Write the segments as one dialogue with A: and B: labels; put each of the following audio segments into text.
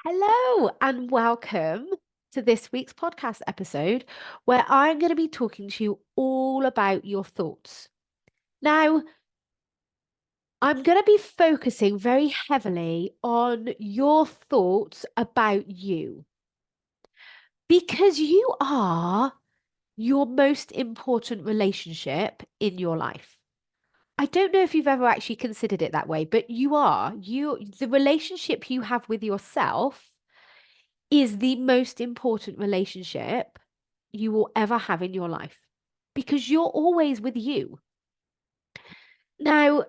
A: Hello and welcome to this week's podcast episode where I'm going to be talking to you all about your thoughts. Now, I'm going to be focusing very heavily on your thoughts about you because you are your most important relationship in your life. I don't know if you've ever actually considered it that way, but you are. The relationship you have with yourself is the most important relationship you will ever have in your life because you're always with you. Now,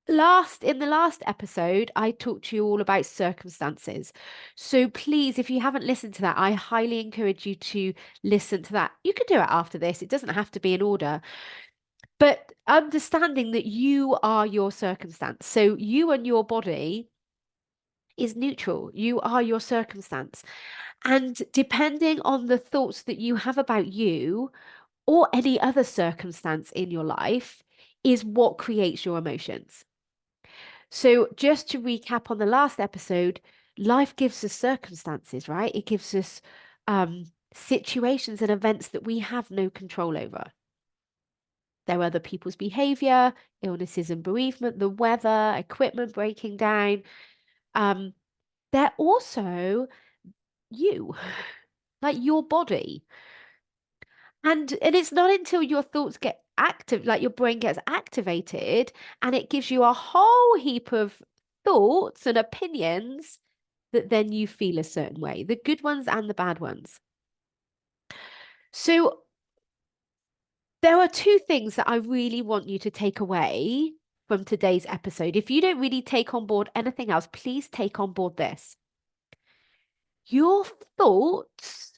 A: in the last episode, I talked to you all about circumstances. So please, if you haven't listened to that, I highly encourage you to listen to that. You can do it after this, it doesn't have to be in order. But understanding that you are your circumstance. So you and your body is neutral. You are your circumstance. And depending on the thoughts that you have about you or any other circumstance in your life, is what creates your emotions. So, just to recap on the last episode, life gives us circumstances, right? It gives us situations and events that we have no control over. There are other people's behavior, illnesses and bereavement, the weather, equipment breaking down. They're also you, like your body. And it's not until your thoughts get active, like your brain gets activated, and it gives you a whole heap of thoughts and opinions that then you feel a certain way, the good ones and the bad ones. So there are two things that I really want you to take away from today's episode. If you don't really take on board anything else, please take on board this. Your thoughts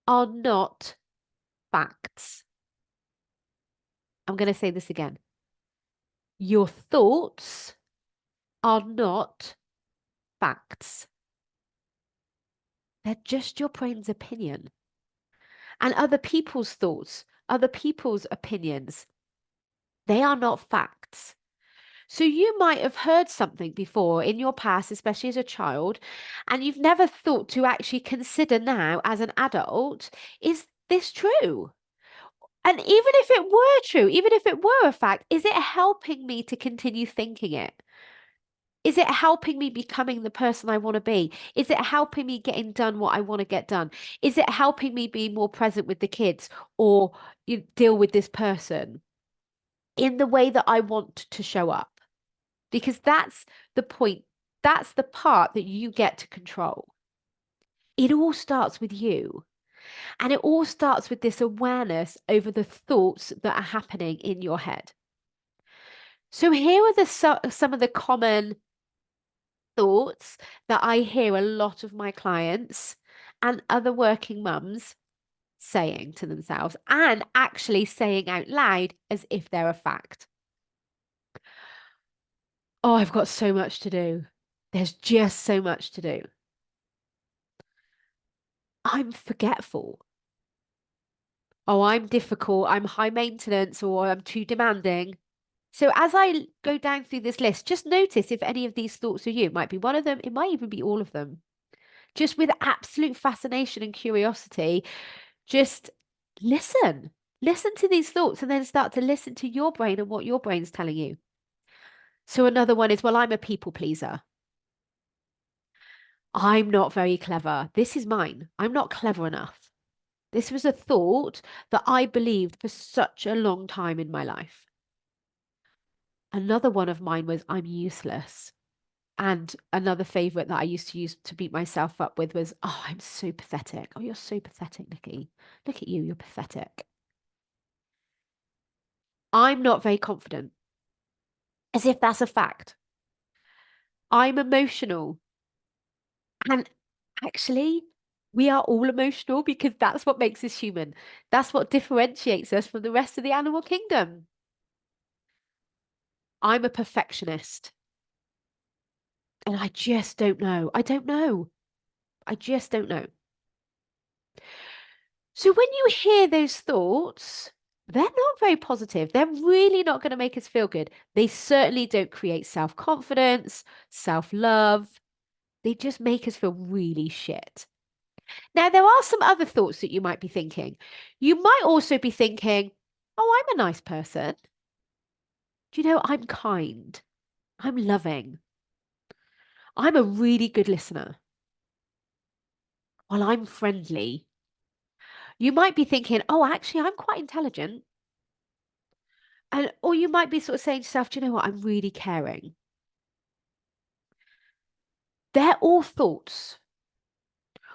A: are not facts. I'm going to say this again. Your thoughts are not facts. They're just your brain's opinion and other people's thoughts, other people's opinions. They are not facts. So you might have heard something before in your past, especially as a child, and you've never thought to actually consider now as an adult, is this true? And even if it were true, even if it were a fact, is it helping me to continue thinking it? Is it helping me becoming the person I want to be? Is it helping me getting done what I want to get done? Is it helping me be more present with the kids or deal with this person in the way that I want to show up? Because that's the point. That's the part that you get to control. It all starts with you. And it all starts with this awareness over the thoughts that are happening in your head. So here are some of the common thoughts that I hear a lot of my clients and other working mums saying to themselves and actually saying out loud as if they're a fact. Oh, I've got so much to do. There's just so much to do. I'm forgetful. Oh, I'm difficult. I'm high maintenance or I'm too demanding. So as I go down through this list, just notice if any of these thoughts are you. It might be one of them. It might even be all of them. Just with absolute fascination and curiosity, just listen. Listen to these thoughts and then start to listen to your brain and what your brain's telling you. So another one is, well, I'm a people pleaser. I'm not very clever. This is mine. I'm not clever enough. This was a thought that I believed for such a long time in my life. Another one of mine was, I'm useless. And another favorite that I used to use to beat myself up with was, oh, I'm so pathetic. Oh, you're so pathetic, Nikki. Look at you, you're pathetic. I'm not very confident, as if that's a fact. I'm emotional. And actually, we are all emotional because that's what makes us human. That's what differentiates us from the rest of the animal kingdom. I'm a perfectionist. And I just don't know. I don't know. I just don't know. So when you hear those thoughts, they're not very positive. They're really not going to make us feel good. They certainly don't create self-confidence, self-love. They just make us feel really shit. Now, there are some other thoughts that you might be thinking. You might also be thinking, oh, I'm a nice person. Do you know, I'm kind. I'm loving. I'm a really good listener. Well, I'm friendly. You might be thinking, oh, actually, I'm quite intelligent. And or you might be sort of saying to yourself, do you know what? I'm really caring. They're all thoughts.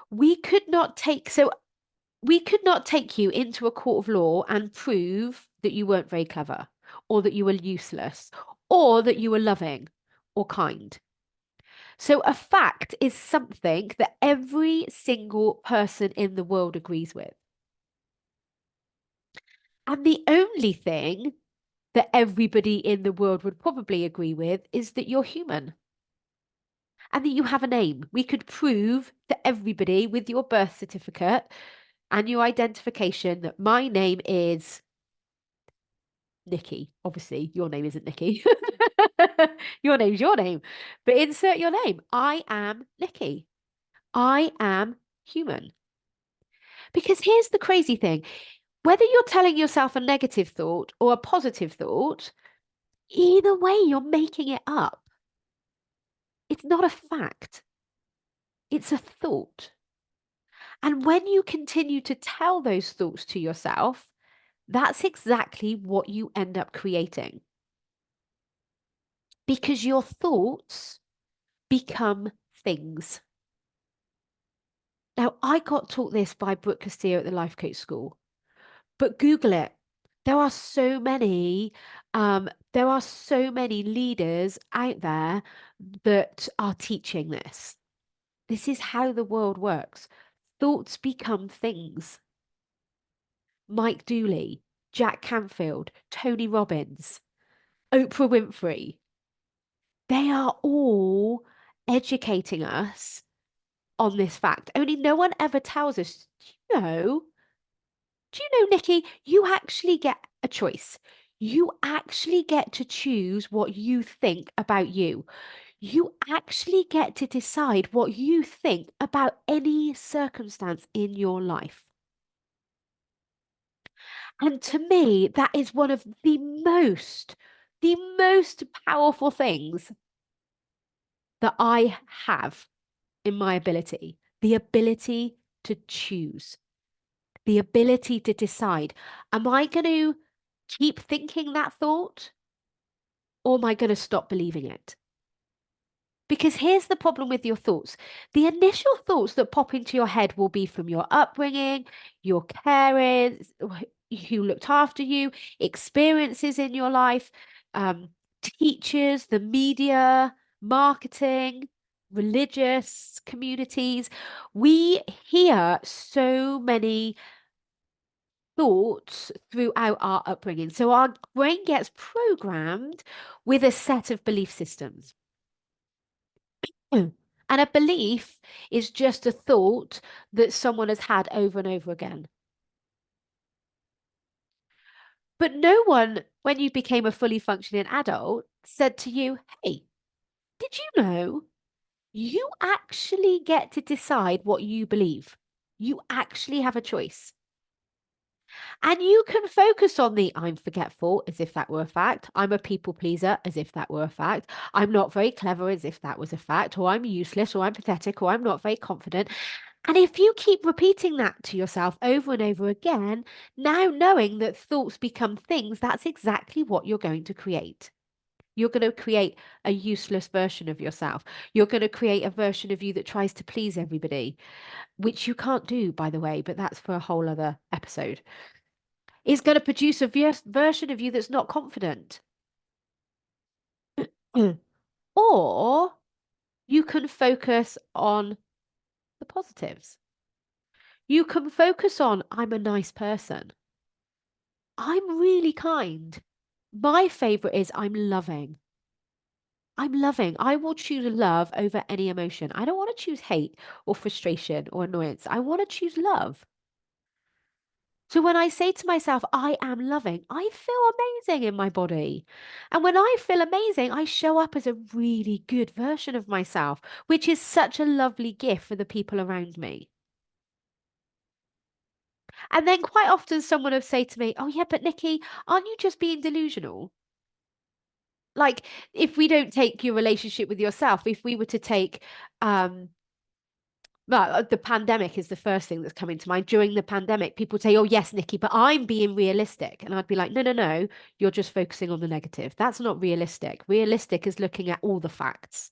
A: We could not take so we could not take you into a court of law and prove that you weren't very clever, or that you were useless, or that you were loving or kind. So a fact is something that every single person in the world agrees with. And the only thing that everybody in the world would probably agree with is that you're human and that you have a name. We could prove to everybody with your birth certificate and your identification that my name is Nikki. Obviously, your name isn't Nikki. Your name's your name. But insert your name. I am Nikki. I am human. Because here's the crazy thing. Whether you're telling yourself a negative thought or a positive thought, either way, you're making it up. It's not a fact. It's a thought. And when you continue to tell those thoughts to yourself, that's exactly what you end up creating. Because your thoughts become things. Now, I got taught this by Brooke Castillo at the Life Coach School, but Google it. There are so many, leaders out there that are teaching this. This is how the world works. Thoughts become things. Mike Dooley, Jack Canfield, Tony Robbins, Oprah Winfrey, they are all educating us on this fact. Only no one ever tells us, do you know, Nikki, you actually get a choice. You actually get to choose what you think about you. You actually get to decide what you think about any circumstance in your life. And to me, that is one of the most powerful things that I have in my ability, the ability to choose, the ability to decide, am I going to keep thinking that thought or am I going to stop believing it? Because here's the problem with your thoughts. The initial thoughts that pop into your head will be from your upbringing, your carers, who looked after you, experiences in your life, teachers, the media, marketing, religious communities. We hear so many thoughts throughout our upbringing. So our brain gets programmed with a set of belief systems. And a belief is just a thought that someone has had over and over again. But no one, when you became a fully functioning adult, said to you, hey, did you know you actually get to decide what you believe? You actually have a choice. And you can focus on the I'm forgetful as if that were a fact. I'm a people pleaser as if that were a fact. I'm not very clever as if that was a fact. Or I'm useless or I'm pathetic or I'm not very confident. And if you keep repeating that to yourself over and over again, now knowing that thoughts become things, that's exactly what you're going to create. You're going to create a useless version of yourself. You're going to create a version of you that tries to please everybody, which you can't do, by the way, but that's for a whole other episode. Is going to produce a version of you that's not confident. Or you can focus on the positives. You can focus on, I'm a nice person. I'm really kind. My favorite is I'm loving. I'm loving. I will choose love over any emotion. I don't want to choose hate or frustration or annoyance. I want to choose love. So when I say to myself, I am loving, I feel amazing in my body. And when I feel amazing, I show up as a really good version of myself, which is such a lovely gift for the people around me. And then quite often someone will say to me, oh, yeah, but Nikki, aren't you just being delusional? Like, if we don't take your relationship with yourself, if we were to take, well, the pandemic is the first thing that's coming to mind. During the pandemic, people say, oh, yes, Nikki, but I'm being realistic. And I'd be like, no, no, no, you're just focusing on the negative. That's not realistic. Realistic is looking at all the facts,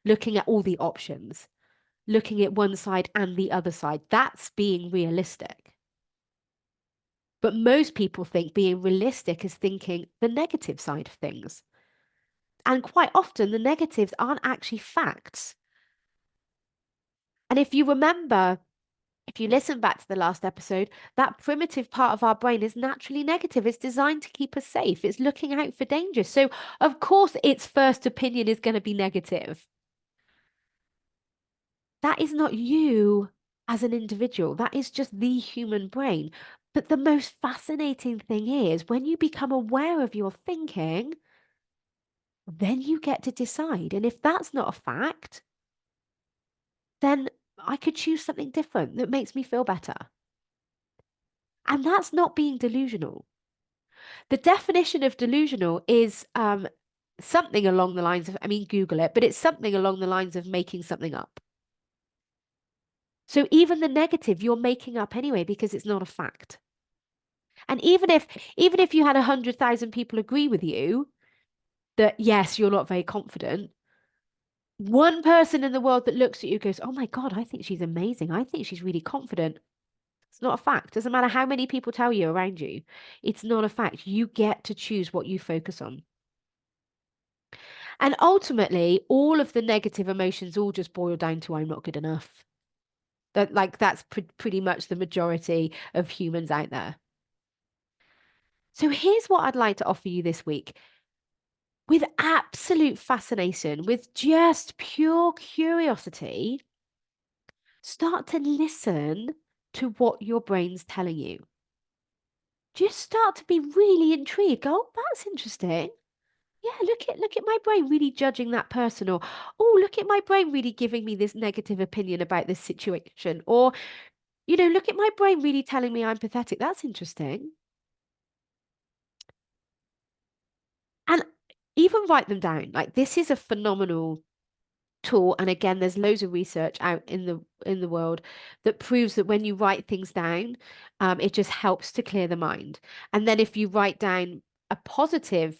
A: looking at all the options, looking at one side and the other side. That's being realistic. But most people think being realistic is thinking the negative side of things. And quite often, the negatives aren't actually facts. And if you remember, if you listen back to the last episode, that primitive part of our brain is naturally negative. It's designed to keep us safe. It's looking out for danger. So, of course, its first opinion is going to be negative. That is not you as an individual. That is just the human brain. But the most fascinating thing is when you become aware of your thinking, then you get to decide. And if that's not a fact, then I could choose something different that makes me feel better. And that's not being delusional. The definition of delusional is something along the lines of, I mean, Google it, but it's something along the lines of making something up. So even the negative, you're making up anyway because it's not a fact. And even if you had 100,000 people agree with you that yes, you're not very confident, one person in the world that looks at you goes, "Oh my God, I think she's amazing. I think she's really confident." It's not a fact. Doesn't matter how many people tell you around you. It's not a fact. You get to choose what you focus on. And ultimately, all of the negative emotions all just boil down to I'm not good enough. That's pretty much the majority of humans out there. So here's what I'd like to offer you this week. With absolute fascination, with just pure curiosity, start to listen to what your brain's telling you. Just start to be really intrigued. Go, oh, that's interesting. Yeah, look at my brain really judging that person, or oh, look at my brain really giving me this negative opinion about this situation, or look at my brain really telling me I'm pathetic. That's interesting. And even write them down. Like this is a phenomenal tool. And again, there's loads of research out in the world that proves that when you write things down, it just helps to clear the mind. And then if you write down a positive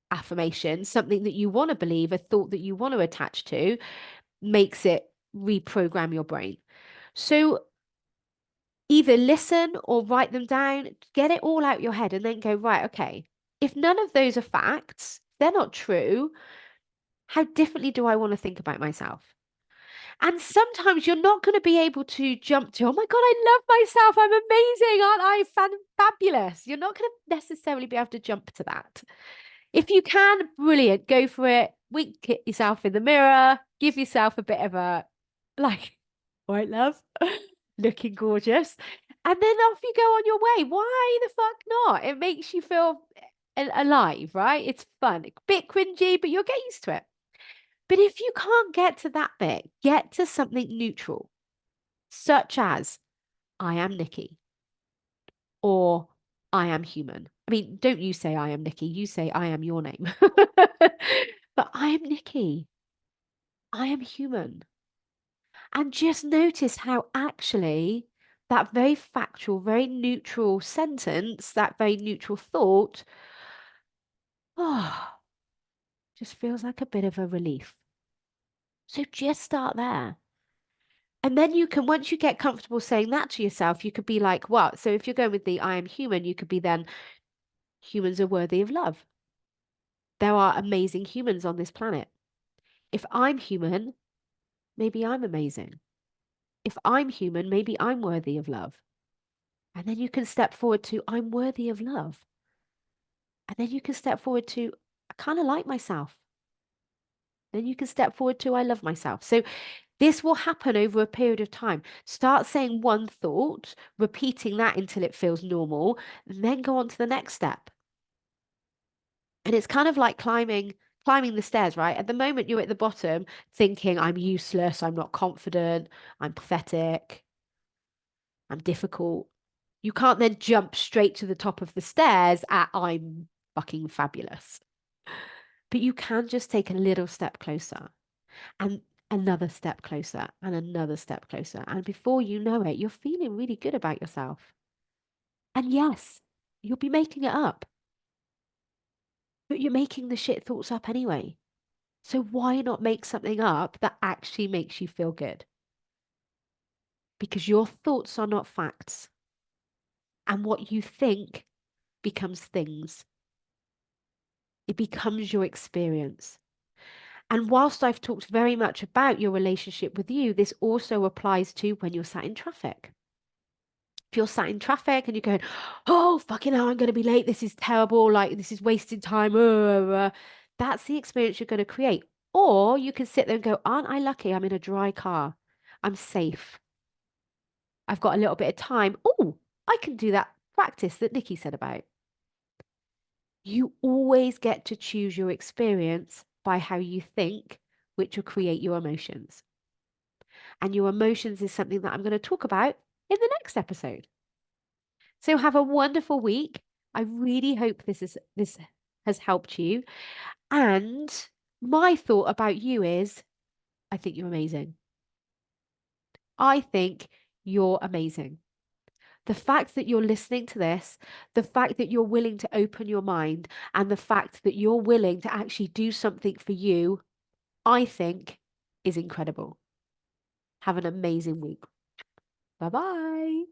A: affirmation, something that you want to believe, a thought that you want to attach to, makes it reprogram your brain. So either listen or write them down, get it all out your head, and then go, right, okay, if none of those are facts, they're not true, how differently do I want to think about myself? And sometimes you're not going to be able to jump to, oh my God, I love myself. I'm amazing. Aren't I fabulous? You're not going to necessarily be able to jump to that. If you can, brilliant, go for it. Wink at yourself in the mirror, give yourself a bit of a like, white love, looking gorgeous. And then off you go on your way. Why the fuck not? It makes you feel alive, right? It's fun. A bit cringy, but you'll get used to it. But if you can't get to that bit, get to something neutral, such as I am Nikki or I am human. I mean, don't you say I am Nikki, you say I am your name. But I am Nikki. I am human. And just notice how actually that very factual, very neutral sentence, that very neutral thought, oh, just feels like a bit of a relief. So just start there. And then you can, once you get comfortable saying that to yourself, you could be like, well, so if you're going with the I am human, you could be then humans are worthy of love. There are amazing humans on this planet. If I'm human, maybe I'm amazing. If I'm human, maybe I'm worthy of love. And then you can step forward to, I'm worthy of love. And then you can step forward to, I kind of like myself. Then you can step forward to, I love myself. So This will happen over a period of time. Start saying one thought, repeating that until it feels normal, and then go on to the next step. And it's kind of like climbing the stairs, right? At the moment you're at the bottom thinking, I'm useless, I'm not confident, I'm pathetic, I'm difficult. You can't then jump straight to the top of the stairs at I'm fucking fabulous. But you can just take a little step closer and another step closer and another step closer. And before you know it, you're feeling really good about yourself. And yes, you'll be making it up, but you're making the shit thoughts up anyway. So why not make something up that actually makes you feel good? Because your thoughts are not facts. And what you think becomes things. It becomes your experience. And whilst I've talked very much about your relationship with you, this also applies to when you're sat in traffic. If you're sat in traffic and you're going, oh, fucking hell, I'm going to be late. This is terrible. Like, this is wasted time. That's the experience you're going to create. Or you can sit there and go, aren't I lucky? I'm in a dry car. I'm safe. I've got a little bit of time. Oh, I can do that practice that Nikki said about. You always get to choose your experience by how you think, which will create your emotions. And your emotions is something that I'm going to talk about in the next episode. So have a wonderful week. I really hope this has helped you. And my thought about you is I think you're amazing. I think you're amazing. The fact that you're listening to this, the fact that you're willing to open your mind, and the fact that you're willing to actually do something for you, I think is incredible. Have an amazing week. Bye bye.